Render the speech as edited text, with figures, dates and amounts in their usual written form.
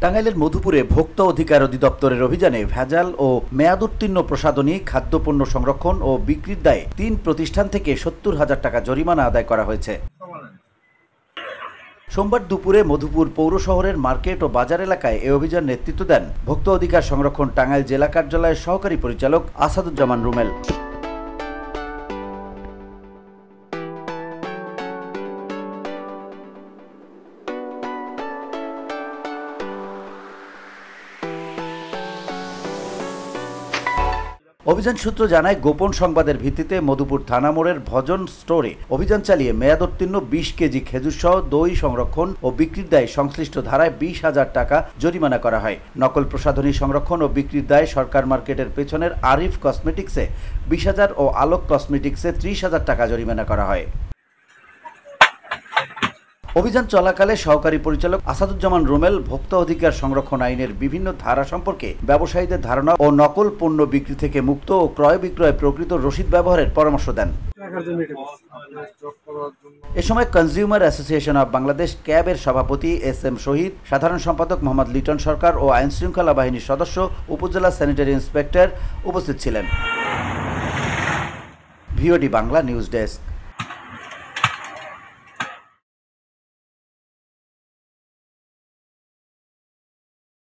টাঙ্গাইলের মধুপুরে ভোক্তা অধিকার অধিদপ্তরের অভিযানে ভেজাল ও মেয়াদোত্তীর্ণ প্রসাধনী খাদ্যপণ্য সংরক্ষণ ও বিক্রির দায়ে ৩ প্রতিষ্ঠান থেকে ৭০,০০০ টাকা জরিমানা আদায় করা হয়েছে। সোমবার দুপুরে মধুপুর পৌর শহরের মার্কেট ও বাজার এলাকায় এ অভিযান নেতৃত্ব দেন ভোক্তা অধিকার সংরক্ষণ টাঙ্গাইল জেলা কার্যালয়ের সহকারী পরিচালক আসাদুজ্জামান রুমেল। অভিযান সূত্র জানায়, গোপন সংবাদের ভিত্তিতে মধুপুর থানা মোড়ের ভজন স্টোরে অভিযান চালিয়ে মেয়াদোত্তীর্ণ ২০ কেজি খেজুর সহ দই সংরক্ষণ ও বিক্রির দায়ে সংশ্লিষ্ট ধারায় ২০,০০০ টাকা জরিমানা করা হয়। নকল প্রসাধনী সংরক্ষণ ও বিক্রির দায়ে সরকার মার্কেটের পেছনের আরিফ কসমেটিক্সে ২০,০০০ ও আলোক কসমেটিক্সে ৩০,০০০ টাকা জরিমানা করা হয়। অভিযান চলাকালে সহকারী পরিচালক আসাদুজ্জামান রুমেল ভোক্তা অধিকার সংরক্ষণ আইনের বিভিন্ন ধারা সম্পর্কে ব্যবসায়ীদের ধারণা ও নকল পণ্য বিক্রি থেকে মুক্ত ও ক্রয় বিক্রয় প্রকৃত রসিদ ব্যবহারের পরামর্শ দেন। এ সময় কনজিউমার অ্যাসোসিয়েশন অব বাংলাদেশ ক্যাবের সভাপতি SM শহীদ, সাধারণ সম্পাদক মোহাম্মদ লিটন সরকার ও আইন শৃঙ্খলা বাহিনীর সদস্য, উপজেলা স্যানিটারি ইন্সপেক্টর উপস্থিত ছিলেন। VOD Bangla news desk.